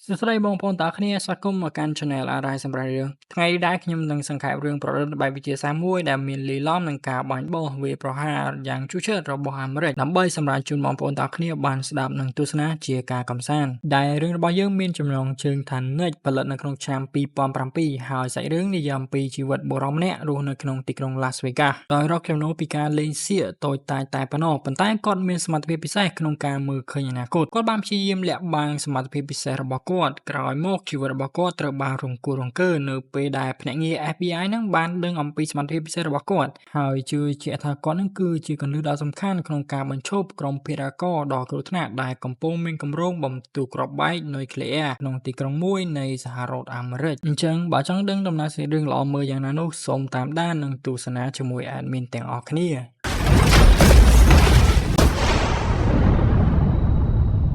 សួស្តីបងប្អូនទាំងអស់គ្នាស្វាគមន៍មកកាន់ Channel អារ៉ៃសម្រាប់រឿងថ្ងៃនេះដែរខ្ញុំនឹងសង្ខេបរឿងប្រឌិតបែបវិទ្យាសាស្ត្រមួយដែលមានលីឡំនឹងការបាញ់បោះវាប្រហារយ៉ាងជូរចត់របស់អាមេរិកដើម្បីសម្រាប់ជូនបងប្អូនទាំងអស់គ្នាបានស្ដាប់និងទស្សនាជាការកម្សាន្តដែលរឿងរបស់យើងមានចំណងជើងថា Nick ផលិតនៅក្នុងឆ្នាំ2007ហើយសាច់រឿងនិយាយអំពីជីវិតបុរសម្នាក់រស់នៅក្នុងទីក្រុង Las Vegas ដោយរកចំណូលពីការលេងសៀកតូចតាចតែប៉ុណ្ណោះប៉ុន្តែគាត់មានសមត្ថភាពពិសេសក្នុងការមើលឃើញអនាគតគាត់បានព្យាយាមលាក់បាំងសមត្ថភាពពិសេសរបស់គាត់ក្រោយមកជីវិតរបស់គាត់ត្រូវបានរង្គោះរង្គើនៅពេលដែលភ្នាក់ងារ FBI នឹងបានដឹងអំពីសមត្ថភាពពិសេសរបស់គាត់ហើយជឿជាក់ថាគាត់នឹងគឺជាគន្លឹះដ៏សំខាន់ក្នុងការបញ្ឈប់ក្រុមភេរវករដ៏គ្រោះថ្នាក់ដែលកំពុងមានគម្រោងបំផ្ទុះគ្រាប់បែកនុយក្លេអ៊ែរក្នុងទីក្រុងមួយនៃសហរដ្ឋអាមេរិកអញ្ចឹងបើចង់ដឹងដំណើររឿងល្អមើលយ៉ាងណានោះសូមតាមដាននិងទស្សនាជាមួយ admin ទាំងអស់គ្ន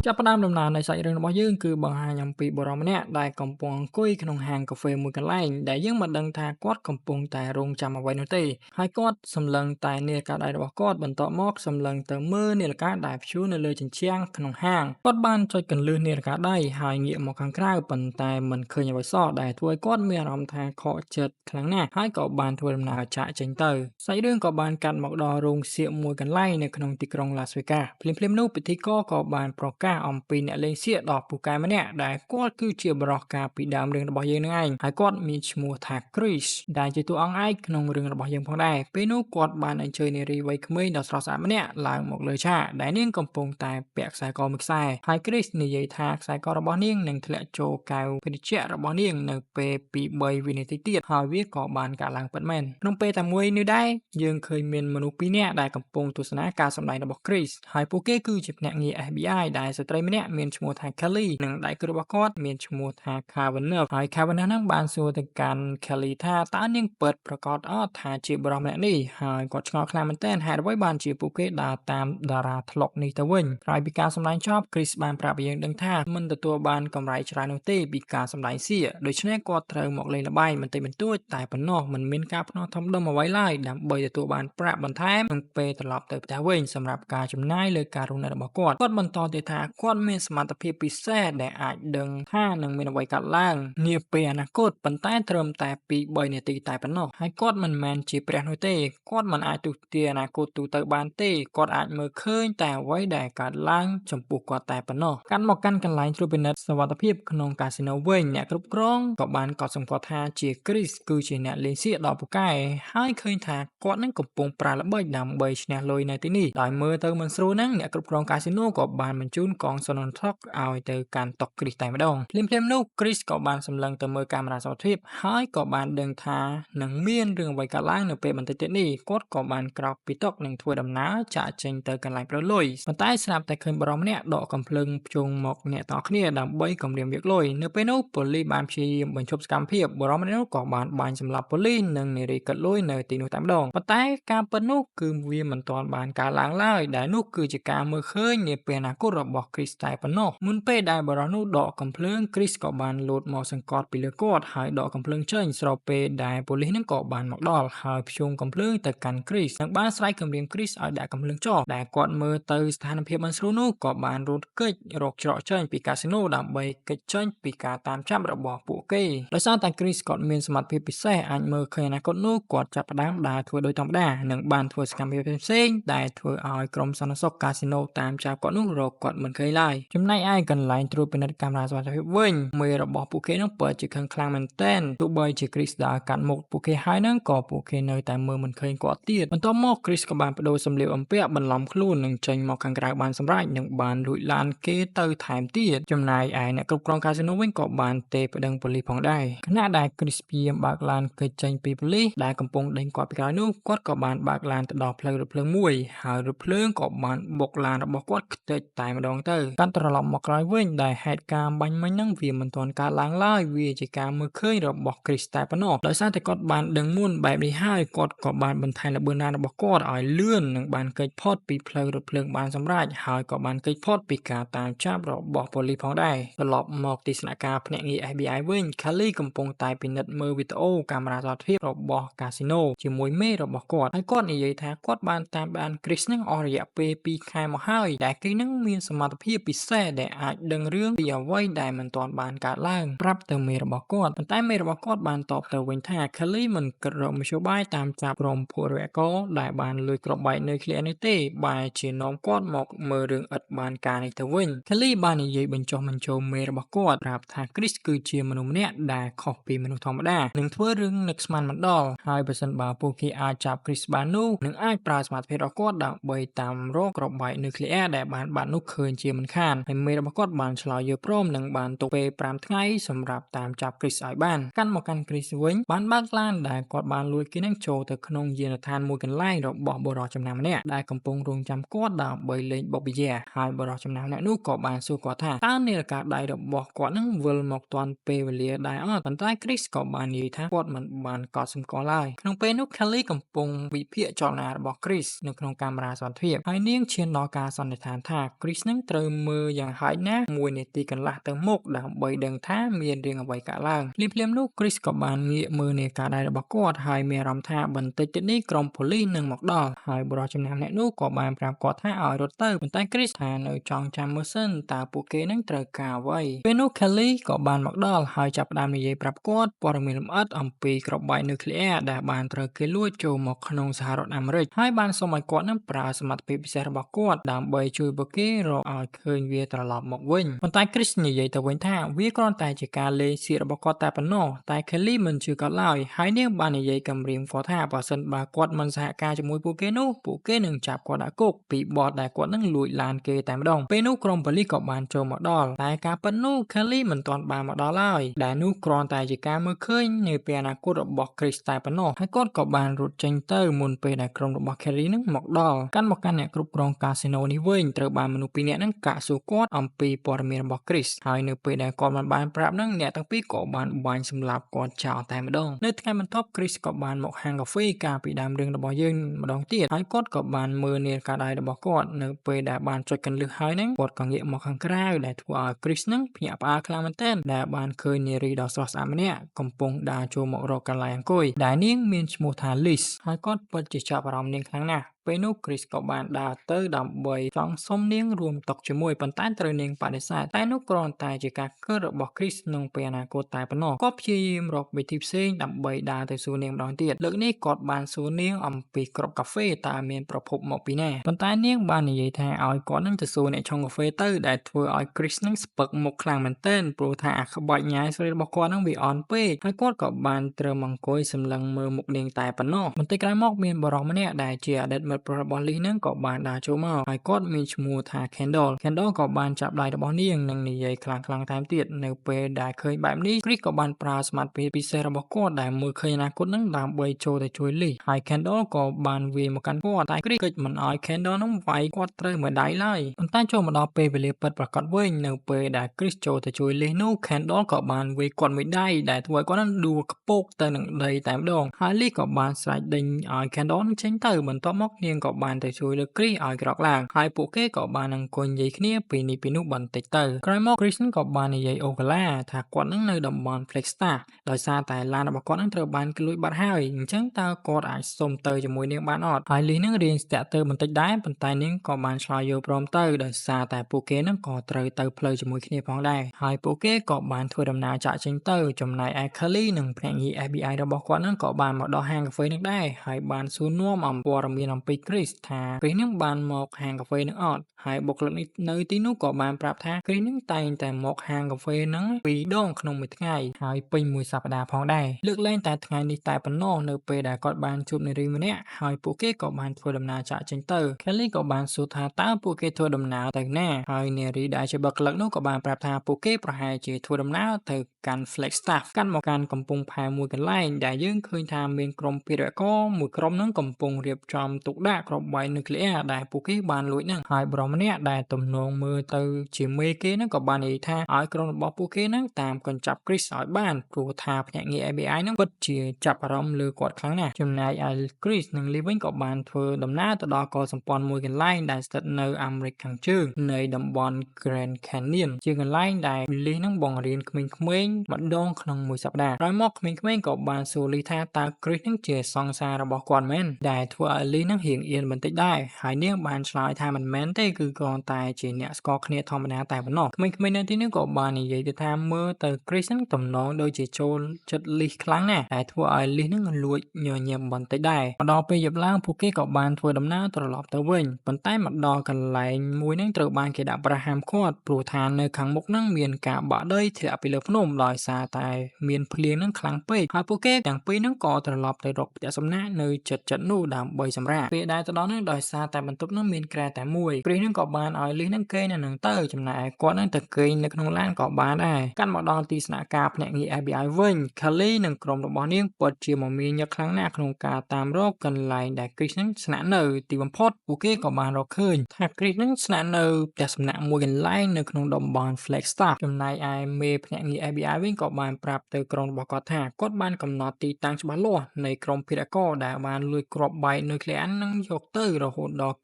ាចាប់ផ្ដើមដំណើរនៃសាច់រឿងរបស់យើងគឺបង្ហាញអំពីបុរសម្នាក់ដែលកំពុងអង្គុយក្នុងហាងកាហ្វេមួយកន្លែងដែលយើងមិនដឹងថាគាត់កំពុងតែរងចាំអ្វីនោះទេហើយគាត់សម្លឹងតែនាឡិកាដៃរបស់គាត់បន្ទាប់មកសម្លឹងទៅមើលនាឡិកាដែលព្យួរនៅលើជញ្ជាំងក្នុងហាងគាត់បានចុចកន្លឹះនាឡិកាដៃហើយងាកមកខាងក្រៅប៉ុន្តែមិនឃើញអ្វីសោះដែលធ្វើឲ្យគាត់មានអារម្មណ៍ថាខកចិត្តខ្លាំងណាស់ហើយក៏បានធ្វើដំណើរចាកចេញទៅសាច់រឿងក៏បានកាត់មកដល់រោងសៀកមួយកន្លែងនៅក្នុងទីក្រុង Las Vegas ភ្លាមៗនោះពិធីករក៏បានប្រកាសអំពីអ្នកលេងសៀកដ៏ពូកែម្នាក់ដែលគាត់គឺជាបរិសុទ្ធកាលពីដើមរឿងរបស់យើងនឹងឯងហើយគាត់មានឈ្មោះថា Chris ដែលជាតួអង្គឯកក្នុងរឿងរបស់យើងផងដែរពេលនោះគាត់បានអញ្ជើញនារីវ័យក្មេងដ៏ស្រស់ស្អាតម្នាក់ឡើងមកលើឆាកដែលនាងកំពុងតែពាក់ខ្សែកមួយខ្សែហើយ Chris និយាយថាខ្សែករបស់នាងនឹងធ្លាក់ចូលកែវភេសជ្ជៈរបស់នាងនៅពេលពី3វិនាទីទៀតហើយវាក៏បានកើតឡើងពិតមែនក្នុងពេលតែមួយនេះដែរយើងឃើញមានមនុស្ស2នាក់ដែលកំពុងទស្សនាការសម្ដែងរបស់ Chris ហើយពួកគេគឺជាភ្នាក់ងារ FBI ដែលស្ត្រីម្នាក់មានឈ្មោះថា Kelly និងដៃគូរបស់គាត់មានឈ្មោះថា Kavanaugh ហើយ Kavanaugh នឹងបានសួរទៅកាន់ Kelly ថាតើនាងពិតប្រាកដអត់ថាជាបុរសម្នាក់នេះហើយគាត់ឆ្ងល់ខ្លាំងមែនទែនហេតុអ្វីបានជាពួកគេដើរតាមតារាត្លុកនេះទៅវិញក្រោយពីការសម្ដែងចប់ Chris បានប្រាប់ឲ្យយើងដឹងថាមិនទទួលបានកម្រៃច្រើននោះទេពីការសម្ដែងសៀកដូច្នេះគាត់ត្រូវមកលេងល្បែងបន្តិចបន្តួចតែប៉ុណ្ណោះមិនមានការភ្នាល់ធំដុំអ្វីឡើយដើម្បីទទួលបានប្រាក់បន្ថែមក្នុងពេលត្រឡប់ទៅផ្ទះវិញសម្រាប់ការចំណាយលើការរស់នៅរបស់គាត់បន្តទៀតថាគាត់មានសមត្ថភាពពិសេសដែលអាចដឹងថានឹងមានអ្វីកើតឡើងនាពេលអនាគតប៉ុន្តែត្រឹមតែពី3នាទីតែប៉ុណ្ណោះហើយគាត់មិនមែនជាព្រះនោះទេគាត់មិនអាចទស្សទាយអនាគតទូទៅបានទេគាត់អាចមើលឃើញតែអ្វីដែលកើតឡើងចំពោះគាត់តែប៉ុណ្ណោះកាន់មកកាន់កន្លែងត្រួតពិនិត្យសុវត្ថិភាពក្នុងកាស៊ីណូវិញអ្នកគ្រប់គ្រងក៏បានកត់សម្គាល់ថាជា Chris គឺជាអ្នកលេងសៀកដ៏ពូកែហើយឃើញថាគាត់នឹងកំពុងប្រើល្បិចដើម្បីឈ្នះលុយនៅទីនេះដោយមើលទៅមិនស្រួលហ្នឹងអ្នកគ្រប់គ្រងកាស៊ីណូក៏បានបញ្ជូនកងសន្តិសុខឲ្យទៅកាន់តុ Chris តែម្ដងភ្លាមៗនោះ Chris ក៏បានសម្លឹងទៅមើលកាមេរ៉ាសុវត្ថិភាពហើយក៏បានដឹងថានឹងមានរឿងអ្វីកើតឡើងនៅពេលបន្តិចទៀតនេះគាត់ក៏បានក្រោកពីតុនិងធ្វើដំណើរចាកចេញទៅកន្លែងប្រលុយប៉ុន្តែស្រាប់តែឃើញបរិសម្នាក់ដកកំភ្លើងភ្ជុងមកអ្នកទាំងគ្នាដើម្បីគំរាមវាយលុយនៅពេលនោះប៉ូលីសបានព្យាយាមបញ្ឈប់សកម្មភាពបរិសម្នាក់នោះក៏បានបាញ់សម្លាប់ប៉ូលីសនិងនារីកាត់លុយនៅទីនោះតែម្ដងប៉ុន្តែការពិតនោះគឺវាមិនទាន់បានកើតឡើងឡើយដែលនោះគឺជាការមើលឃើញនាពេលអនាគតរបស់ Chris តែប៉ុណ្ណោះមុនពេលដែលបរិសនោះដកកំភ្លើង Chris ក៏បានលោតមកសង្កត់ពីលើគាត់ហើយដកកំភ្លើងចេញស្របពេលដែលប៉ូលីសនឹងក៏បានមកដល់ហើយព្យួងកំភ្លើងទៅកាន់ Chris និងបានស្រែកគំរាម Chris ឲ្យដាក់កំភ្លើងចុះដែលគាត់មើលទៅស្ថានភាពមិនស្រួលនោះក៏បានរត់គេចរកច្រកចេញពីកាស៊ីណូដើម្បីគេចចេញពីការតាមចាប់របស់ពួកគេដោយសារតែ Chris គាត់មានសមត្ថភាពពិសេសអាចមើលឃើញអនាគតនោះគាត់ចាប់ផ្ដើមដើរធ្វើដោយធម្មតានិងបានធ្វើសកម្មភាពផ្សេងៗដែលធ្វើឲ្យក្រុមសន្តិសុខកាស៊ីណូតាមចាប់គាត់នោះរកគាត់មិនឃើញឡើយចំណែកឯកន្លែងត្រួតពិនិត្យកាមេរ៉ាសុវត្ថិភាពវិញមេរបស់ពួកគេនោះពិតជាខឹងខ្លាំងមែនទែនទោះបីជា Chris ដើរកាត់មុខពួកគេហើយនឹងក៏ពួកគេនៅតែមើលមិនឃើញគាត់ទៀតបន្ទាប់មក Chris ក៏បានបដូរសម្លៀកបំពាក់បន្លំខ្លួននិងចេញមកខាងក្រៅបានសម្រេចនិងបានលួចឡានគេទៅថែមទៀតចំណែកឯអ្នកគ្រប់គ្រងកាស៊ីណូវិញក៏បានទេប្តឹងប៉ូលីសផងដែរខណៈដែល Chris ព្យាយាមបើកឡានគេចចេញពីប៉ូលីសដែលកំពុងដេញគាត់ពីក្រោយនោះគាត់ក៏បានបើកឡានទៅដល់ផ្លូវរថភ្លើងមួយហើយរថភ្លើងក៏បានបុកឡានរបស់គាត់ខ្ទេចតែម្ដងទៅកាន់ត្រឡប់មកក្រោយវិញដែលហេតុការណ៍បាញ់មិញហ្នឹងវាមិនទាន់កើតឡើងឡើយវាជាការមើលឃើញរបស់ Chris តែប៉ុណ្ណោះដោយសារតែគាត់បានដឹងមុនបែបនេះហើយគាត់ក៏បានបន្ថែមល្បឿនឡានរបស់គាត់ឲ្យលឿននិងបានគេចផុតពីផ្លូវរថភ្លើងបានសម្រេចហើយក៏បានគេចផុតពីការតាមចាប់របស់ប៉ូលីសផងដែរត្រឡប់មកទីស្នាក់ការភ្នាក់ងារ FBI វិញ Kelly កំពុងតែពិនិត្យមើលវីដេអូកាមេរ៉ាសុវត្ថិភាពរបស់កាស៊ីណូជាមួយមេរបស់គាត់ហើយគាត់និយាយថាគាត់បានតាមដាន Chris នឹងអស់រយៈពេល2ខែមកហើយដែលគេនឹងមានសមត្ថ ត្ថភាពពិសេសដែលអាចដឹងរឿងពីអ្វីដែលមិនទាន់បានកើតឡើងប្រាប់ទៅមេរបស់គាត់ប៉ុន្តែមេរបស់គាត់បានតបទៅវិញថា Kelly មិនគិតរកមធ្យោបាយតាមចាប់ក្រុមពលរកដែលបានលួចគ្រាប់បែកនៅឃ្លានេះទេបែរជានាំគាត់មកមើលរឿងឥតបានការនេះទៅវិញ Kelly បាននិយាយបញ្ចុះបញ្ចូលមេរបស់គាត់ប្រាប់ថា Chris គឺជាមនុស្សម្នាក់ដែលខុសពីមនុស្សធម្មតានឹងធ្វើរឿងនឹកស្មានមិនដល់ហើយបើសិនបើពួកគេអាចចាប់ Chris បាននោះនឹងអាចប្រើសមត្ថភាពរបស់គាត់ដើម្បីតាមរកគ្រាប់បែកនៅឃ្លាដែលបានបាត់នោះឃើញជាមិនខានហើយមេរបស់គាត់បានឆ្លើយយកព្រមនិងបានទុកពេល5ថ្ងៃសម្រាប់តាមចាប់ Chris ឲ្យបានកាន់មកកាន់ Chris វិញបានបើកឡានដែលគាត់បានលួចគេនឹងចូលទៅក្នុងយានដ្ឋានមួយកន្លែងរបស់បុរសចំណាំម្នាក់ដែលកំពុងរងចាំគាត់ដើម្បីលេងបុព្វយាហើយបុរសចំណាំម្នាក់នោះក៏បានសួរគាត់ថាតើនាឡិកាដៃរបស់គាត់នឹងវិលមកទាន់ពេលវេលាដែរអត់ប៉ុន្តែ Chris ក៏បាននិយាយថាគាត់មិនបានកត់សម្គាល់ឡើយក្នុងពេលនោះ Kelly កំពុងវិភាគចលនារបស់ Chris នៅក្នុងកាមេរ៉ាសុវត្ថិភាពហើយនាងឈានដល់ការសន្និដ្ឋានថា Chris នឹងត្រូវមើលយ៉ាងហោចណាស់1នាទីកន្លះទៅមុខដើម្បីដឹងថាមានរឿងអ្វីកើតឡើងភ្លាមៗនោះ Chris ក៏បានងាកមើលនាឡិកាដៃរបស់គាត់ហើយមានអារម្មណ៍ថាបន្តិចទៀតនេះក្រុមប៉ូលីសនឹងមកដល់ហើយបុរសចំណាំម្នាក់នោះក៏បានប្រាប់គាត់ថាឲ្យរត់ទៅប៉ុន្តែ Chris ថានៅចង់ចាំមើលសិនតើពួកគេនឹងត្រូវការអ្វីពេលនោះ Kelly ក៏បានមកដល់ហើយចាប់ផ្ដើមនិយាយប្រាប់គាត់ព័ត៌មានលម្អិតអំពីគ្រាប់បែកនុយក្លេអ៊ែរដែលបានត្រូវគេលួចចូលមកក្នុងសហរដ្ឋអាមេរិកហើយបានសូមឲ្យគាត់នឹងប្រើសមត្ថភាពពិសេសរបស់គាត់ដើម្បីជួយពួកគេរកឲ្យឃើញវាត្រឡប់មកវិញប៉ុន្តែ Chris និយាយទៅវិញថាវាគ្រាន់តែជាការលេងសៀករបស់គាត់តែប៉ុណ្ណោះតែ Kelly មិនជឿគាត់ឡើយហើយនាងបាននិយាយគំរាមគាត់ថាបើសិនបើគាត់មិនសហការជាមួយពួកគេនោះពួកគេនឹងចាប់គាត់ដាក់គុកពីបទដែលគាត់នឹងលួចឡានគេតែម្ដងពេលនោះក្រុមប៉ូលីសក៏បានចូលមកដល់តែការពិតនោះ Kelly មិនទាន់បានមកដល់ឡើយដែលនោះគ្រាន់តែជាការមើលឃើញនៃពេលអនាគតរបស់ Chris តែប៉ុណ្ណោះហើយគាត់ក៏បានរត់ចេញទៅមុនពេលដែលក្រុមរបស់ Kelly នឹងមកដល់កាន់មកកាន់អ្នកគ្រប់គ្រងកាស៊ីណូនេះវិញត្រូវបានមនុស្សពីរនាក់នឹងកាក់សួរគាត់អំពីព័ត៌មានរបស់ Chris ហើយនៅពេលដែលគាត់បានប្រាប់នឹងអ្នកទាំងពីរក៏បានបាញ់សម្លាប់គាត់ចោលតែម្ដងនៅថ្ងៃបន្ទាប់ Chris ក៏បានមកហាងកាហ្វេកាលពីដើមរឿងរបស់យើងម្ដងទៀតហើយគាត់ក៏បានមើលនាឡិកាដៃរបស់គាត់នៅពេលដែលបានចុចកន្លឹះហើយហ្នឹងគាត់ក៏ងាកមកខាងក្រៅដែលធ្វើឲ្យ Chris នឹងភ្ញាក់ផ្អើលខ្លាំងមែនទែនដែលបានឃើញនារីដ៏ស្រស់ស្អាតម្នាក់កំពុងដើរចូលមករកកន្លែងអង្គុយដែលនាងមានឈ្មោះថា Liz ហើយគាត់ពិតជាចាប់អារម្មណ៍នាងខ្លាំងណាស់ពេលនោះ Chris ក៏បានដើរទៅដើម្បីចង់សុំនាងរួមតុជាមួយប៉ុន្តែត្រូវនាងបដិសេធតែនោះគ្រាន់តែជាការគិតរបស់ Chris ក្នុងពេលអនាគតតែប៉ុណ្ណោះគាត់ព្យាយាមរកវិធីផ្សេងដើម្បីដើរទៅសួរនាងម្ដងទៀតលើកនេះគាត់បានសួរនាងអំពីគ្រាប់កាហ្វេតើមានប្រភពមកពីណាប៉ុន្តែនាងបាននិយាយថាឲ្យគាត់នឹងទៅសួរអ្នកឆុងកាហ្វេទៅដែលធ្វើឲ្យ Chris នឹងស្ពឹកមុខខ្លាំងមែនទែនព្រោះថាអាក្បាច់ញ៉ាយស្រីរបស់គាត់នឹងវាអន់ពេកហើយគាត់ក៏បានត្រឹមអង្គុយសម្លឹងមើលមុខនាងតែប៉ុណ្ណោះបន្តិចក្រោយមកមានបរិសម្នាក់ដែលជាអតីតមិត្តប្រុសរបស់ Lee នឹងក៏បានដើរចូលមកហើយគាត់មានឈ្មោះថា Kendall ក៏បានចាប់ដៃរបស់នាងនិងនិយាយខ្លាំងៗថែមទៀតនៅពេលដែលឃើញបែបនេះ Chris ក៏បានប្រើសមត្ថភាពពិសេសរបស់គាត់ដែលមើលឃើញអនាគតនឹងដើម្បីចូលទៅជួយ Lee ហើយ Kendall ក៏បានវាយមកកាន់គាត់តែ Chris គិតមិនឲ្យ Kendall នឹងវាយគាត់ត្រូវមួយដៃឡើយប៉ុន្តែចូលមកដល់ពេលវេលាពិតប្រាកដវិញនៅពេលដែល Chris ចូលទៅជួយ Lee នោះ Kendall ក៏បានវាយគាត់មួយដៃដែលធ្វើឲ្យគាត់នឹងដួលខ្ពកទៅនឹងដីតែម្ដងហើយ Lee ក៏បានស្រែកដេញឲ្យ Kendall នឹងចេញទៅបន្ទាប់មកនាងក៏បានទៅជួយលើ Chris ឲ្យក្រោកឡើងហើយពួកគេក៏បានអង្គុយនិយាយគ្នាពីនេះពីនោះបន្តិចទៅក្រោយមក Chris ក៏បាននិយាយអូកាឡាថាគាត់នឹងនៅតំបន់ Flagstaff ដោយសារតែឡានរបស់គាត់នឹងត្រូវបានគេលួចបាត់ហើយអញ្ចឹងតើគាត់អាចសុំទៅជាមួយនាងបានអត់ហើយ Lee នឹងរៀងស្ទាក់ទើបន្តិចដែរប៉ុន្តែនាងក៏បានឆ្លើយយកព្រមទៅដោយសារតែពួកគេនឹងក៏ត្រូវទៅផ្លូវជាមួយគ្នាផងដែរហើយពួកគេក៏បានធ្វើដំណើរចាក់ចេញទៅចំណែកឯ Kelly និងភ្នាក់ងារ FBI របស់គាត់នឹងក៏បានមកដល់ហាងកាហ្វេនឹងដែរហើយបានសួរនាំអំព័ត៌មានអំពី Chris ថាពេលនេះបានមកហាងកាហ្វេនឹងអត់ហើយបុគ្គលិកនេះនៅទីនោះក៏បានប្រាប់ថា Chris នឹងតែងតែមកហាងកាហ្វេនឹង2ដងក្នុងមួយថ្ងៃហើយពេញមួយសប្តាហ៍ផងដែរលើកលែងតែថ្ងៃនេះតែប៉ុណ្ណោះនៅពេលដែលគាត់បានជួបនារីម្នាក់ហើយពួកគេក៏បានធ្វើដំណើរចាក់ចេញទៅ Kelly ក៏បានសួរថាតើពួកគេធ្វើដំណើរទៅណាហើយនារីដែលជាបុគ្គលិកនោះក៏បានប្រាប់ថាពួកគេប្រហែលជាធ្វើដំណើរទៅកាន់ Flagstaff កាន់មកកាន់កំពង់ផែមួយកន្លែងដែលយើងឃើញថាមានក្រុមពារករមួយក្រុមនឹងកំពុងរៀបចំទុកដាក់គ្រាប់បែកនុយក្លេអ៊ែរដែលពួកគេបានលួចនឹងហើយបរិម្នាក់ដែលទំនងមើលទៅជាមេគេនឹងក៏បាននិយាយថាឲ្យក្រុមរបស់ពួកគេនឹងតាមកញ្ចប់ Chris ឲ្យបានព្រោះថាភ្នាក់ងារ FBI នឹងពិតជាចាប់អារម្មណ៍លើគាត់ខ្លាំងណាស់ចំណែកឯ Chris និង Lee វិញក៏បានធ្វើដំណើរទៅដល់កុលសម្ព័ន្ធមួយកន្លែងដែលស្ថិតនៅអាមេរិកខាងជើងនៃតំបន់ Grand Canyon ជាកន្លែងដែល Lee នឹងបង្រៀនក្មេងៗម្ដងក្នុងមួយសប្តាហ៍ក្រោយមកក្មេងៗក៏បានសួរ Lee ថាតើ Chris នឹងជាសង្សាររបស់គាត់មែនដែលធ្វើឲ្យ Lee នឹងហ៊ា រៀងអៀនបន្តិចដែរហើយនាងបានឆ្លើយថាមិនមែនទេគឺគ្រាន់តែជាអ្នកស្គាល់គ្នាធម្មតាតែប៉ុណ្ណោះក្មេងៗនៅទីនេះក៏បាននិយាយទៅថាមើលទៅ Chris នឹងទំនងដូចជាចូលចិត្ត Liz ខ្លាំងណាស់ដែលធ្វើឲ្យ Liz នឹងលួចញញឹមបន្តិចដែរមកដល់ពេលយប់ឡើងពួកគេក៏បានធ្វើដំណើរត្រឡប់ទៅវិញប៉ុន្តែមកដល់កន្លែងមួយនឹងត្រូវបានគេដាក់ប្រហាមឃាត់ព្រោះថានៅខាងមុខនឹងមានការបាក់ដីធ្លាក់ពីលើភ្នំដោយសារតែមានភ្លៀងនឹងខ្លាំងពេកហើយពួកគេទាំងពីរនឹងក៏ត្រឡប់ទៅរកផ្ទះសំណាក់នៅចិត្តនោះដើម្បីសម្រាកពេលដែលទៅដល់នោះដោយសារតែបន្ទប់នោះមានក្រែតែមួយព្រីសនឹងក៏បានឲ្យលីសនឹងគេងនៅនឹងទៅចំណែកគាត់នឹងទៅគេងនៅក្នុងឡានក៏បានដែរកាន់មកដល់ទីស្នាក់ការភ្នាក់ងារ FBI វិញ Kelly និងក្រុមរបស់នាងពិតជាមមាញឹកខ្លាំងណាស់ក្នុងការតាមរកកន្លែងដែល Chris នឹងស្នាក់នៅទីបំផុតពួកគេក៏បានរកឃើញថា Chris នឹងស្នាក់នៅផ្ទះសំណាក់មួយកន្លែងនៅក្នុងតំបន់ Flagstaff ចំណែកឯមេភ្នាក់ងារ FBI វិញក៏បានប្រាប់ទៅក្រុមរបស់គាត់ថាគាត់បានកំណត់ទីតាំងច្បាស់លាស់នៃក្រុមភេរករដែលបានលួចគ្រាប់បែកនុយក្លេអ៊ែននឹងយកទៅរហូតដល់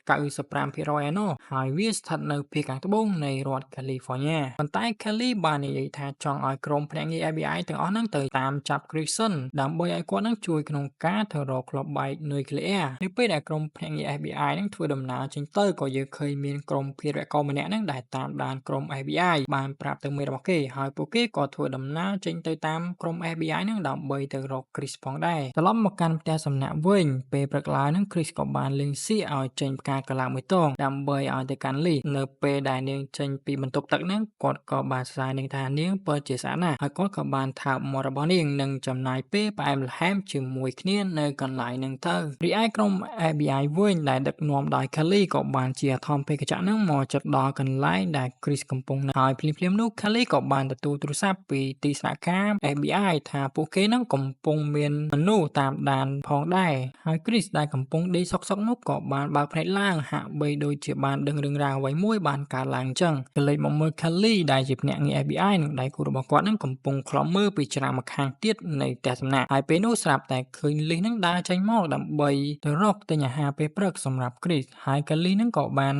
95% ឯណោះហើយវាស្ថិតនៅភាគខាងត្បូងនៃរដ្ឋ California ប៉ុន្តែ Kelly បាននិយាយថាចង់ឲ្យក្រុមភ្នាក់ងារ FBI ទាំងអស់ហ្នឹងទៅតាមចាប់ Grayson ដើម្បីឲ្យគាត់នឹងជួយក្នុងការទៅរកគ្រាប់បែកនុយក្លេអ៊ែរនៅពេលដែលក្រុមភ្នាក់ងារ FBI នឹងធ្វើដំណើរចេញទៅក៏យើងឃើញមានក្រុមភេរករម្នាក់ហ្នឹងដែលតាមដានក្រុម FBI បានប្រាប់ទៅមេរបស់គេហើយពួកគេក៏ធ្វើដំណើរចេញទៅតាមក្រុម FBI ហ្នឹងដើម្បីទៅរក Chris ផងដែរត្រឡប់មកកាន់ផ្ទះសំណាក់វិញពេលព្រឹកឡើងហ្នឹង Chris ក៏បានលេងសៀកឲ្យចេញផ្កាកន្លងមួយតងដើម្បីឲ្យទៅកាន់ Liz នៅពេលដែលនាងចេញពីបន្ទប់ទឹកហ្នឹងគាត់ក៏បានសរសើរនាងថានាងពិតជាស្អាតណាស់ហើយគាត់ក៏បានថើបមាត់របស់នាងនិងចំណាយពេលផ្អែមល្ហែមជាមួយគ្នានៅកន្លែងហ្នឹងទៅរីឯក្រុម FBI វិញដែលដឹកនាំដោយ Kelly ក៏បានជាអាធម្មភេកជ្ជៈហ្នឹងមកជិតដល់កន្លែងដែល Chris កំពុងនៅហើយភ្លាមៗនោះ Kelly ក៏បានទទួលទូរស័ព្ទពីទីស្នាក់ការ FBI ថាពួកគេនឹងកំពុងមានមនុស្សតាមដានផងដែរហើយ Chris ដែលកំពុងដេកសុកៗនោះក៏បានបើកភ្នែកឡើងហាក់បីដូចជាបានដឹងរឿងរ៉ាវអ្វីមួយបានកើតឡើងអញ្ចឹងក៏លេចមកមើល Kelly ដែលជាភ្នាក់ងារ FBI និងដៃគូរបស់គាត់នឹងកំពុងខ្លំមើលពីច្រាំម្ខាងទៀតនៃផ្ទះសំណាក់ហើយពេលនោះស្រាប់តែឃើញ Liz នឹងដើរចេញមកដើម្បីទៅរកទិញអាហារពេលព្រឹកសម្រាប់ Chris ហើយ Kelly នឹងក៏បាន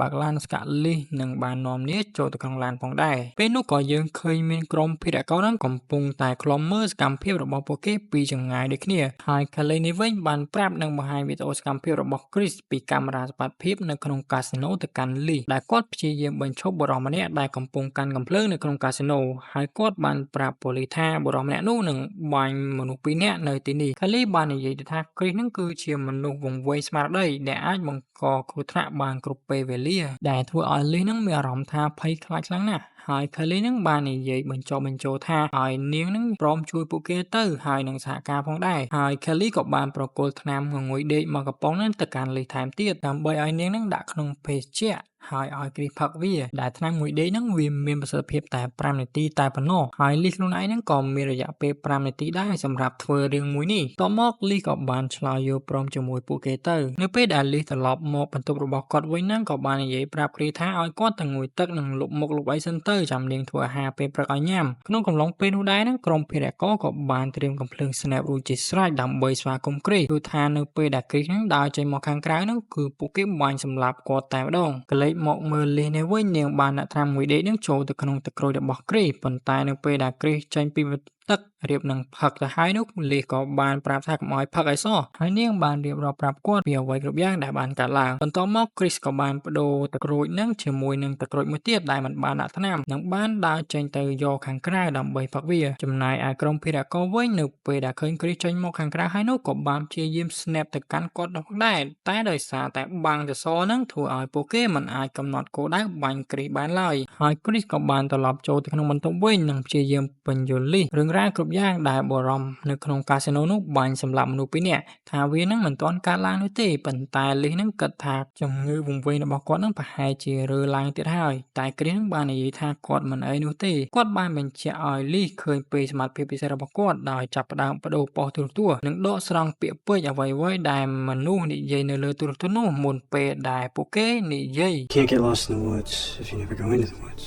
បើកឡានស្កាត់ Liz និងបាននាំនាងចូលទៅក្នុងឡានផងដែរពេលនោះក៏យើងឃើញមានក្រុមភេរករនឹងកំពុងតែខ្លំមើលសកម្មភាពរបស់ពួកគេពីចម្ងាយដូចគ្នាហើយ Kelly នេះវិញបានប្រាប់និងបង្ហាញវីដេអូសកម្មភាពរបស់ Chris ពីកាមេរ៉ាសមត្ថភាពនៅក្នុងកាស៊ីណូទៅកាន់ Liz ដែលគាត់ព្យាយាមបញ្ឈប់បុរសម្នាក់ដែលកំពុងកាន់កាំភ្លើងនៅក្នុងកាស៊ីណូហើយគាត់បានប្រាប់ប៉ូលីសថាបុរសម្នាក់នោះនឹងបាញ់មនុស្សពីរនាក់នៅទីនេះ Kelly បាននិយាយថា Chris នឹងគឺជាមនុស្សវង្វេងស្មារតីដែលអាចបង្កគ្រោះថ្នាក់បានគ្រប់ពេលវេលាដែលធ្វើឲ្យ Liz នឹងមានអារម្មណ៍ថាភ័យខ្លាចខ្លាំងណាស់ហើយ Kelly នឹងបាននិយាយបញ្ចុះបញ្ចូលថាឲ្យនាងនឹងព្រមជួយពួកគេទៅហើយនឹងសហការផងដែរហើយ Kelly ក៏បានប្រគល់ថ្នាំងងុយដេកមកកំប៉ុងនឹងទៅកាន់ Liz ថែមទៀតដើម្បីឲ្យនាងនឹងដាក់ក្នុងភេសជ្ជៈហើយឲ្យ Chris ផឹកវាដែលថ្នាំងុយដេកហ្នឹងវាមានប្រសិទ្ធភាពតែ5នាទីតែប៉ុណ្ណោះហើយ Liz ខ្លួនឯងហ្នឹងក៏មានរយៈពេល5នាទីដែរសម្រាប់ធ្វើរឿងមួយនេះតមក Liz ក៏បានឆ្លើយយល់ព្រមជាមួយពួកគេទៅនៅពេលដែល Liz ត្រឡប់មកបន្ទប់របស់គាត់វិញហ្នឹងក៏បាននិយាយប្រាប់ Chris ថាឲ្យគាត់ទៅងុយទឹកនិងលុបមុខលុបអីសិនទៅចាំនាងធ្វើអាហារពេលព្រឹកឲ្យញ៉ាំក្នុងកំឡុងពេលនោះដែរហ្នឹងក្រុមភេរករក៏បានត្រៀមកំភ្លើង Snap រួចជាស្រេចដើម្បីស្វាគមន៍ Chris គឺថានៅពេលដែល Chris ហ្នឹងដើរចេញមកខាងក្រៅហ្នឹងគឺពួកគេបាញ់សម្លាប់គាត់តែម្ដងក៏លេចមកមើល Liz នេះវិញនាងបានដាក់ថ្នាំងុយដេកនឹងចូលទៅក្នុងទឹកក្រូចរបស់ Chris ប៉ុន្តែនៅពេលដែល Chris ចេញពីទឹករៀបនឹងផឹកទៅហើយនោះ Liz ក៏បានប្រាប់ថាកុំឲ្យផឹកឲ្យសោះហើយនាងបានរៀបរាប់ប្រាប់គាត់ពីអ្វីគ្រប់យ៉ាងដែលបានកើតឡើងបន្ទាប់មក Chris ក៏បានបដូរទឹកក្រូចនឹងជាមួយនឹងទឹកក្រូចមួយទៀតដែលមិនបានដាក់ថ្នាំនិងបានដើរចេញទៅយកខាងក្រៅដើម្បីផឹកវាចំណែកឯក្រុមភេរករវិញនៅពេលដែលឃើញ Chris ចេញមកខាងក្រៅហើយនោះក៏បានព្យាយាម Snap ទៅកាន់គាត់ផងដែរតែដោយសារតែបាំងសសរនឹងធ្វើឲ្យពួកគេមិនអាចកំណត់គោលដៅបាញ់ Chris បានឡើយហើយ Chris ក៏បានត្រឡប់ចូលទៅក្នុងបន្ទប់វិញនិងព្យាយាមបញ្យល់ Liz រឿងរ៉ាវគ្រប់យ៉ាងដែលបរំនៅក្នុងកាស៊ីណូនោះបាញ់សម្លាប់មនុស្សពីរនាក់ថាវានឹងមិនទាន់កើតឡើងនោះទេប៉ុន្តែ Liz នឹងគិតថាជំងឺវង្វេងរបស់គាត់នឹងប្រហែលជារើឡើងទៀតហើយតែ Chris នឹងបាននិយាយថាគាត់មិនអីនោះទេគាត់បានបញ្ជាក់ឲ្យ Liz ឃើញពីសមត្ថភាពពិសេសរបស់គាត់ដោយចាប់ផ្ដើមបដូរប៉ុស្តិ៍ទូរទស្សន៍និងដកស្រង់ពាក្យពេចន៍អ្វីៗដែលមនុស្សនិយាយនៅលើទូរទស្សន៍នោះមុនពេលដែលពួកគេនិយាយ Can't get lost in the woods if you never go into the woods.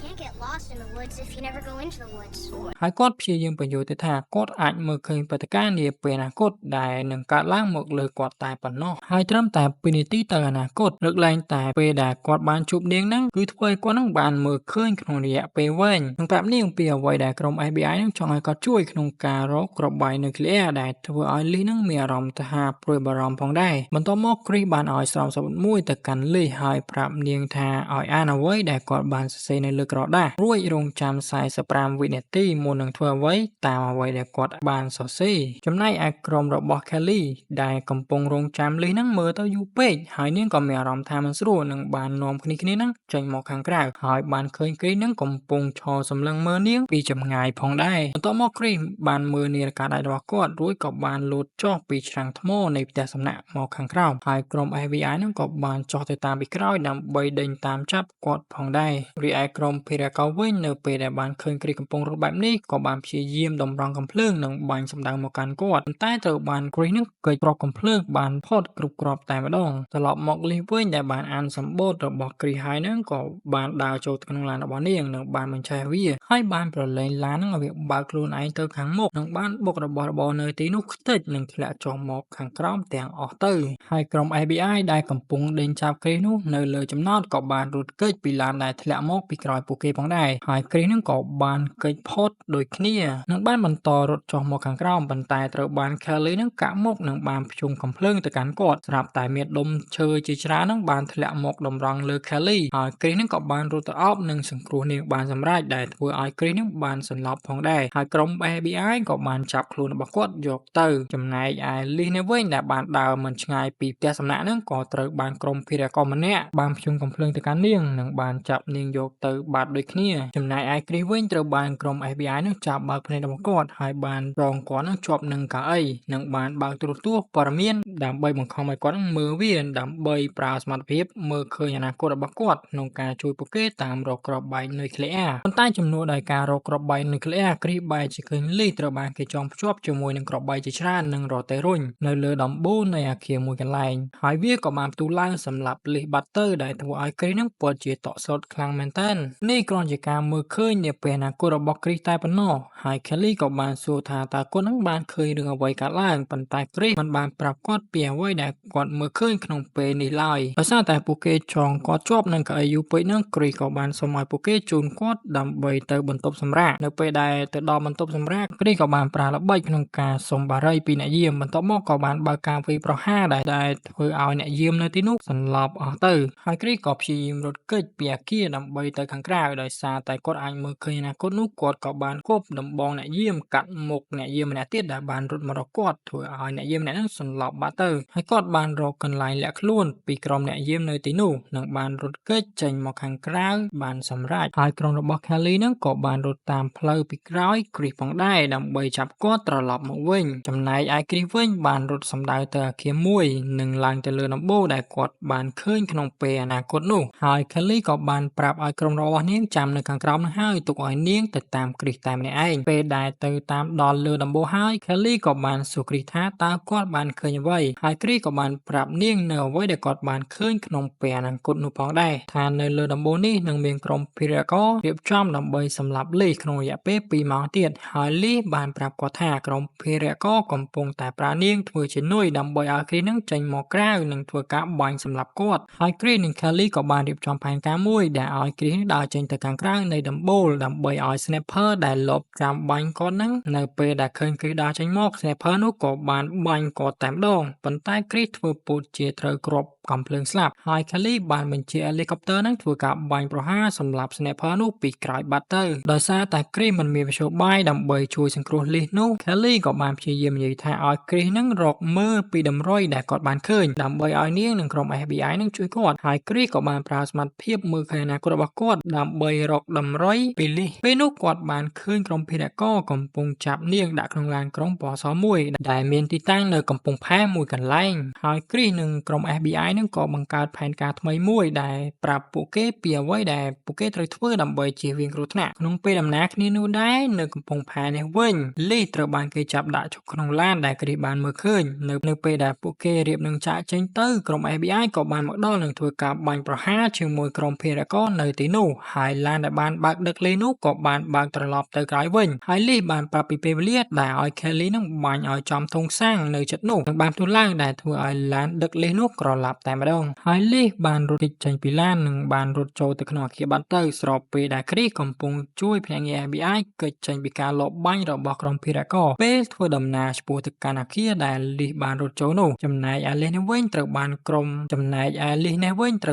Can't get lost in the woods if you never go into the woods. ហើយគាត់ព្យាយាមបញ្យល់ទៅថាគាត់អាចមើលឃើញព្រឹត្តិការណ៍នាពេលអនាគតដែលនឹងកើតឡើងមកលើគាត់តែប៉ុណ្ណោះហើយត្រឹមតែ2នាទីទៅអនាគតលើកលែងតែពេលដែលគាត់បានជួបនាងហ្នឹងគឺធ្វើឲ្យគាត់ហ្នឹងបានមើលឃើញក្នុងរយៈពេលវែងនិងប្រាប់នាងពីអ្វីដែលក្រុម FBI ហ្នឹងចង់ឲ្យគាត់ជួយក្នុងការរកគ្រាប់បែកនុយក្លេអ៊ែរដែលធ្វើឲ្យ Lee ហ្នឹងមានអារម្មណ៍ថាព្រួយបារម្ភផងដែរបន្ទាប់មក Chris បានឲ្យស្រោមសមុទ្រមួយទៅកាន់ Lee ហើយប្រាប់នាងថាឲ្យអានអ្វីដែលគាត់បានសរសេរនៅលើក្រដាសរួចរងចាំ45វិនាទីមុននឹងធ្វើអ្វីតាមអ្វីដែលគាត់បានសរសេរចំណែកឯក្រុមរបស់ Kelly ដែលកំពុងរងចាំ Lee ហ្នឹងមើលទៅយូរពេកហើយនាងក៏មានអារម្មណ៍ថាមិនស្រួលនឹងបាននាំគ្នាហ្នឹងចេញមកខាងក្រៅហើយបានឃើញ Chris ហ្នឹងកំពុងឈរសម្លឹងមើលនាងពីចម្ងាយផងដែរបន្ទាប់មក Chris បានមើលនាឡិកាដៃរបស់គាត់រួចក៏បានលោតចុះពីច្រាំងថ្មនៃផ្ទះសំណាក់មកខាងក្រោមហើយក្រុម FBI ហ្នឹងក៏បានចុះទៅតាមពីក្រោយដើម្បីដេញតាមចាប់គាត់ផងដែររីឯក្រុមភេរកោវិញនៅពេលដែលបានឃើញ Chris កំពុងរត់បែបនេះក៏បានព្យាយាមតម្រង់កាំភ្លើងនិងបាញ់សម្ដៅមកកាន់គាត់ប៉ុន្តែត្រូវបាន Chris ហ្នឹងកិច្ចប្រកកាំភ្លើងបានផុតគ្រប់គ្រាប់តែម្ដងត្រឡប់មក Lee វិញដែលបានអានសម្បូតរបស់ Chris ហើយហ្នឹងក៏បានដើរចូលទៅក្នុងឡានរបស់នាងនិងបានបញ្ឆេះវាហើយបានប្រឡែងឡានហ្នឹងឲ្យវាបើកខ្លួនឯងទៅខាងមុខនិងបានបុករបស់របរនៅទីនោះខ្ទេចនិងធ្លាក់ចុះមកខាងក្រោមទាំងអស់ទៅហើយក្រុម FBI ដែលកំពុងដេញចាប់ Chris នោះនៅលើចំណោតក៏បានរត់គេចពីឡានដែលធ្លាក់មកពីក្រោយពួកគេផងដែរហើយ Chris ហ្នឹងក៏បានគេចផុតដូចគ្នានិងបានបន្តរត់ចុះមកខាងក្រោមប៉ុន្តែត្រូវបាន Kelly ហ្នឹងកាក់មុខនិងបានភ្ជុំកំភ្លើងទៅកាន់គាត់ស្រាប់តែមានដុំឈើជាច្រើនហ្នឹងបានធ្លាក់មកតម្រង់លើ Kelly ហើយ Chris ហ្នឹងក៏បានរត់ទៅអោបនិងសង្គ្រោះនាងបានសម្រេចដែលធ្វើឲ្យ Chris ហ្នឹងបានសន្លប់ផងដែរហើយក្រុម FBI ក៏បានចាប់ខ្លួនរបស់គាត់យកទៅចំណែកឯ Lee នៅវិញដែលបានដើរមិនឆ្ងាយពីផ្ទះសំណាក់ហ្នឹងក៏ត្រូវបានក្រុមភេរករម្នាក់បានភ្ជុំកំភ្លើងទៅកាន់នាងនិងបានចាប់នាងយកទៅបាត់ដូចគ្នាចំណែកឯ Chris វិញត្រូវបានក្រុម FBI ហ្នឹងចាប់បើកភ្នែករបស់គាត់ហើយបានរងគាត់ហ្នឹងជាប់នឹងកៅអីនិងបានបើកទូរទស្សន៍ព័ត៌មានដើម្បីបង្ខំឲ្យគាត់ហ្នឹងមើលវាដើម្បីប្រើសមត្ថភាពមើលឃើញអនាគតរបស់គាត់ក្នុងការជួយពួកគេតាមរកគ្រាប់បែកនុយក្លេអ៊ែរប៉ុន្តែជំនួសដោយការរកគ្រាប់បែកនុយក្លេអ៊ែរ Chris បែរជាឃើញ Lee ត្រូវបានគេចងភ្ជាប់ជាមួយនឹងគ្រាប់បែកជាច្រើននិងរទេះរុញនៅលើដំបូលនៃអគារមួយកន្លែងហើយវាក៏បានផ្ទុះឡើងសម្រាប់ Lee បាត់ទៅដែលធ្វើឲ្យ Chris ហ្នឹងពិតជាតក់ស្លុតខ្លាំងមែនទែននេះគ្រាន់ជាការមើលឃើញនាពេលអនាគតរបស់ Chris តែប៉ុណ្ណោះហើយ Kelly ក៏បានសួរថាតើគាត់នឹងបានឃើញរឿងអ្វីកើតឡើងប៉ុន្តែ Chris មិនបានប្រាប់គាត់ពីអ្វីដែលគាត់មើលឃើញក្នុងពេលនេះឡើយដោយសារតែពួកគេចងគាត់ជាប់នឹងកៅអីយូរពេកហ្នឹង Chris ក៏បានសុំឲ្យពួកគេជូនគាត់ដើម្បីទៅបន្ទប់សម្រាកនៅពេលដែលទៅដល់បន្ទប់សម្រាក Chris ក៏បានប្រើល្បិចក្នុងការសុំបារីពីអ្នកយាមបន្ទាប់មកក៏បានបើកការវាយប្រហារដែលធ្វើឲ្យអ្នកយាមនៅទីនោះសន្លប់អស់ទៅហើយ Chris ក៏ព្យាយាមរត់គេចពីអគារដើម្បីទៅខាងក្រៅដោយសារតែគាត់អាចមើលឃើញអនាគតនោះគាត់ក៏បានគប់ដំបងអ្នកយាមកាត់មុខអ្នកយាមម្នាក់ទៀតដែលបានរត់មករកគាត់ធ្វើឲ្យអ្នកយាមម្នាក់នោះសន្លប់បាត់ទៅហើយគាត់បានរកកន្លែងលាក់ខ្លួនពីក្រុមអ្នកយាមនៅទីនោះនិងបានរត់គេចចេញមកខាងក្រៅបានសម្រេចហើយក្រុមរបស់ Kelly ហ្នឹងក៏បានរត់តាមផ្លូវពីក្រោយ Chris ផងដែរដើម្បីចាប់គាត់ត្រឡប់មកវិញចំណែកឯ Chris វិញបានរត់សម្ដៅទៅអគារមួយនិងឡើងទៅលើដំបូលដែលគាត់បានឃើញក្នុងពេលអនាគតនោះហើយ Kelly ក៏បានប្រាប់ឲ្យក្រុមរបស់នាងចាំនៅខាងក្រោមនោះហើយទុកឲ្យនាងទៅតាម Chris តែម្នាក់ឯងពេលដែលទៅតាមដល់លើដំបូលហើយ Kelly ក៏បានសួរ Chris ថាតើគាត់បានឃើញអ្វីហើយ Chris ក៏បានប្រាប់នាងនៅអ្វីដែលគាត់បានឃើញក្នុងពេលអនាគតនោះផងដែរថានៅលើដំបូលនេះនឹងមានក្រុមភេរកររៀបចំដើម្បីសម្លាប់ Lee ក្នុងរយៈពេល2ម៉ោងទៀតហើយ Lee បានប្រាប់គាត់ថាក្រុមភេរករកំពុងតែប្រើនាងធ្វើជានុយដើម្បីឲ្យ Chris នឹងចេញមកក្រៅនិងធ្វើការបាញ់សម្លាប់គាត់ហើយ Chris និង Kelly ក៏បានរៀបចំផែនការមួយដែលឲ្យ Chris ដើរចេញទៅខាងក្រៅនៃដំបូលដើម្បីឲ្យ Sniper ដែលលបចាំបាញ់គាត់នឹងនៅពេលដែលឃើញ Chris ដើរចេញមក Sniper នោះក៏បានបាញ់គាត់តែម្ដងប៉ុន្តែ Chris ធ្វើពូជជាត្រូវគ្រាប់កំភ្លើងស្លាប់ហើយ Kelly បានបញ្ជា Helicopter នឹងធ្វើការបាញ់ប្រហារសម្រាប់ Sniper នោះពីក្រោយបាត់ទៅដោយសារតែ Chris មិនមានមធ្យោបាយដើម្បីជួយសង្គ្រោះ Lee នោះ Kelly ក៏បានព្យាយាមនិយាយថាឲ្យ Chris នឹងរកមើលពីតម្រុយដែលគាត់បានឃើញដើម្បីឲ្យនាងនិងក្រុម FBI នឹងជួយគាត់ហើយ Chris ក៏បានប្រើសមត្ថភាពមើលឃើញអនាគតរបស់គាត់ដើម្បីរកតម្រុយពី Lee ពេលនោះគាត់បានឃើញក្រុមភេរករកំពុងចាប់នាងដាក់ក្នុងឡានក្រុងពណ៌សមួយដែលមានទីតាំងនៅកំពង់ផែមួយកន្លែងហើយ Chris និងក្រុម FBI នឹងក៏បង្កើតផែនការថ្មីមួយដែលប្រាប់ពួកគេពីអ្វីដែលពួកគេត្រូវធ្វើដើម្បីជៀសវាងគ្រោះថ្នាក់ក្នុងពេលដំណើរគ្នានោះដែរនៅកំពង់ផែនេះវិញលីត្រូវបានគេចាប់ដាក់ក្នុងឡានដែលគ្រីសបានមើលឃើញនៅពេលដែលពួកគេរៀបនឹងចាកចេញទៅក្រុម FBI ក៏បានមកដល់និងធ្វើការបាញ់ប្រហារជាមួយក្រុមភេរករនៅទីនោះហើយឡានដែលបានបើកដឹកលេនោះក៏បានបើកត្រឡប់ទៅក្រោយវិញហើយលីបានប្រាប់ពីពេលវេលាដែលឲ្យ Kelly នឹងបាញ់ឲ្យចំធុងសាំងនៅជិតនោះនិងបានផ្ទុះឡើងដែលធ្វើឲ្យឡានដឹកលេនោះក្រឡាប់តែម្ដងហើយលីបានរត់គេចចេញពីឡាននិងបានរត់ចូលទៅក្នុងអគារបាត់ទៅស្របពេលដែលគ្រីសកំពុងជួយភ្នាក់ងារ FBI គេចចេញពីការលបបាញ់របស់ក្រុមភេរករពេលធ្វើដំណើរឆ្ពោះទៅកាន់អគារដែលលីបានរត់ចូលនោះចំណែកឯលីនេះវិញត្រូ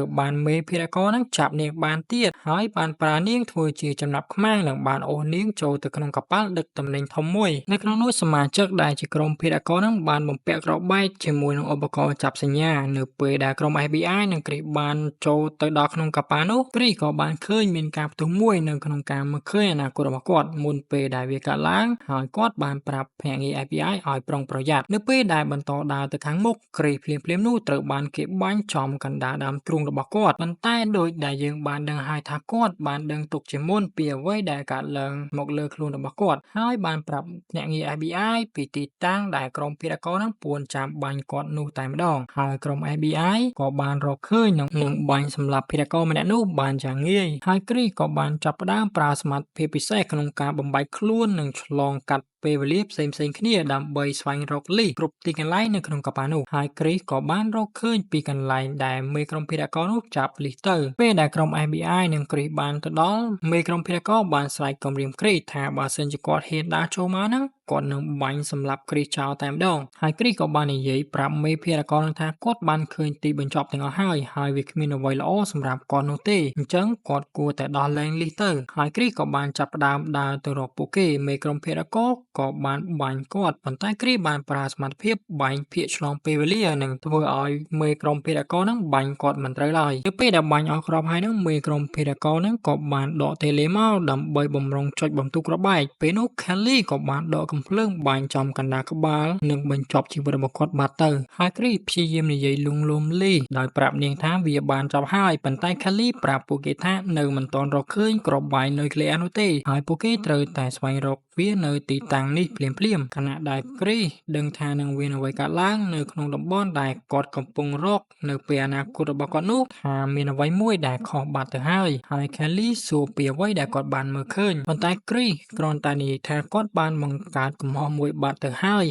វបានមេភេរករនឹងចាប់នាងបានទៀតហើយបានប្រើនាងធ្វើជាចំណាប់ខ្មាំងនិងបានអូសនាងចូលទៅក្នុងកប៉ាល់ដឹកទំនិញធំមួយនៅក្នុងនោះសមាជិកដែលជាក្រុមភេរករនឹងបានបំពាក់ក្របបែកជាមួយនឹងឧបករណ៍ចាប់សញ្ញានៅពេលដែលក្រុម FBI និងគ្រីសបានចូលទៅដល់ក្នុងកប៉ាល់នោះគ្រីសក៏បានឃើញមានការផ្ទុះមួយនៅក្នុងការមើលឃើញអនាគតរបស់គាត់មុនពេលដែលវាកើតឡើងហើយគាត់បានប្រាប់ភ្នាក់ងារ FBI ឲ្យប្រុងប្រយ័ត្ននៅពេលដែលបន្តដើរទៅខាងមុខគ្រីសភ្លាមៗនោះត្រូវបានគេបាញ់ចំកណ្ដាលដើមទ្រូងរបស់គាត់ប៉ុន្តែដោយដែលយើងបានដឹងហើយថាគាត់បានដឹងទុកជាមុនពីអ្វីដែលកើតឡើងមកលើខ្លួនរបស់គាត់ហើយបានប្រាប់ភ្នាក់ងារ FBI ពីទីតាំងដែលក្រុមភេរករនឹងពួនចាំបាញ់គាត់នោះតែម្ដងហើយក្រុម FBI ក៏បានរកឃើញនឹងបាញ់សម្លាប់ភេរករម្នាក់នោះបានយ៉ាងងាយហើយគ្រីសក៏បានចាប់ផ្ដើមប្រើសមត្ថភាពពិសេសក្នុងការបំបែកខ្លួននិងឆ្លងកាត់ពេលវេលាផ្សេងៗគ្នាដើម្បីស្វែងរកលីគ្រប់ទីកន្លែងនៅក្នុងកប៉ាល់នោះហើយគ្រីសក៏បានរកឃើញពីកន្លែងដែលមេក្រុមភេរករនោះចាប់លីទៅពេលដែលក្រុម FBI និងគ្រីសបានទៅដល់មេក្រុមភេរករបានស្រែកគំរាមគ្រីសថាបើសិនជាគាត់ហ៊ានដើរចូលមកហ្នឹងគាត់នឹងបាញ់សម្លាប់គ្រីសចោលតែម្ដងហើយគ្រីសក៏បាននិយាយប្រាប់មេភេរករនឹងថាគាត់បានឃើញទីបញ្ចប់ទាំងអស់ហើយវាគ្មានអ្វីល្អសម្រាប់គាត់នោះទេអញ្ចឹងគាត់គួរតែដោះលែងលីទៅហើយគ្រីសក៏បានចាប់ផ្ដើមដើរទៅរកពួកគេមេក្រុមភេរករក៏បានបាញ់គាត់ប៉ុន្តែគ្រីសបានប្រើសមត្ថភាពបាញ់ភាគឆ្លងពេលវេលានិងធ្វើឲ្យមេក្រុមភេរករនឹងបាញ់គាត់មិនត្រូវឡើយនៅពេលដែលបាញ់អស់គ្រាប់ហើយនឹងមេក្រុមភេរករនឹងក៏បានដកតេឡេមកដើម្បីបំរុងចុចបន្ទុកក្របបែកពេលនោះ Kelly ក៏បានដកកំភ្លើងបាញ់ចំកណ្ដាលក្បាលនិងបញ្ចប់ជីវិតរបស់គាត់បាត់ទៅហើយគ្រីសព្យាយាមនិយាយលួងលោមលីដោយប្រាប់នាងថាវាបានចប់ហើយប៉ុន្តែ Kelly ប្រាប់ពួកគេថានៅមិនទាន់រកឃើញក្របបែកនុយក្លេអ៊ែរនោះទេហើយពួកគេត្រូវតែស្វែងរកវានៅទីតាំងនេះភ្លាមៗខណៈដែលគ្រីសដឹងថានឹងមានអ្វីកើតឡើងនៅក្នុងតំបន់ដែលគាត់កំពុងរកនៅពេលអនាគតរបស់គាត់នោះថាមានអ្វីមួយដែលខុសបាត់ទៅហើយKelly សួរពីអ្វីដែលគាត់បានមើលឃើញប៉ុន្តែគ្រីសគ្រាន់តែនិយាយថាគាត់បានបង្កើតកំហុសមួយបាត់ទៅហើយ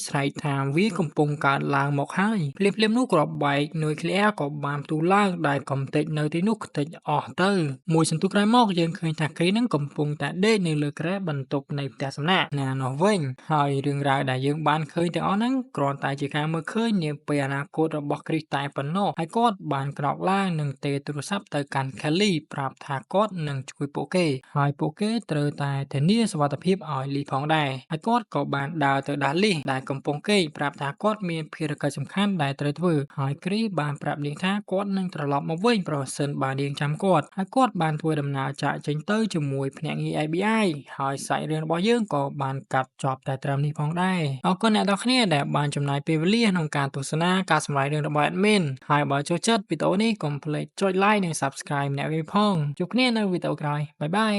ស្រែកថាវាកំពុងកើតឡើងមកហើយភ្លាមៗនោះគ្រាប់បែកនុយក្លេអ៊ែរក៏បានផ្ទុះឡើងដែលកំទេចនៅទីនោះខ្ទេចអស់ទៅមួយសន្ទុះក្រោយមកយើងឃើញថាគ្រីសនឹងកំពុងតែដេកនៅលើគ្រែបន្ទប់នៃផ្ទះសំណាក់ណានោះវិញហើយរឿងរ៉ាវដែលយើងបានឃើញទាំងអស់ហ្នឹងគ្រាន់តែជាការមើលឃើញនាពេលអនាគតរបស់គ្រីសតែប៉ុណ្ណោះហើយគាត់បានក្រោកឡើងនិងទេទូរស័ព្ទទៅកាន់ Kelly ប្រាប់ថាគាត់នឹងជួយពួកគេហើយពួកគេត្រូវតែធានាសុវត្ថិភាពឲ្យលីផងដែរហើយគាត់ក៏បានដើរទៅដាស់លីដែលកំពុងគេប្រាប់ថាគាត់មានភារកិច្ចសំខាន់ដែលត្រូវធ្វើហើយគ្រីសបានប្រាប់នាងថាគាត់នឹងត្រឡប់មកវិញប្រសិនបើនាងចាំគាត់ហើយគាត់បានធ្វើដំណើរចាកចេញទៅជាមួយភ្នាក់ងារ FBI ហើយសាច់រឿងរបស់យើងក៏បានកាត់ចប់តែត្រឹមនេះផងដែរអរគុណអ្នកនរគ្នាដែលបានចំណាយពេលវេលាក្នុងការទស្សនាការសម្ដែងរឿងរបស់ Admin ហើយបើចូលចិត្តវីដេអូនេះកុំភ្លេចចុច Like និង Subscribe ម្នាក់វិញផងជួបគ្នានៅវីដេអូក្រោយបាយបាយ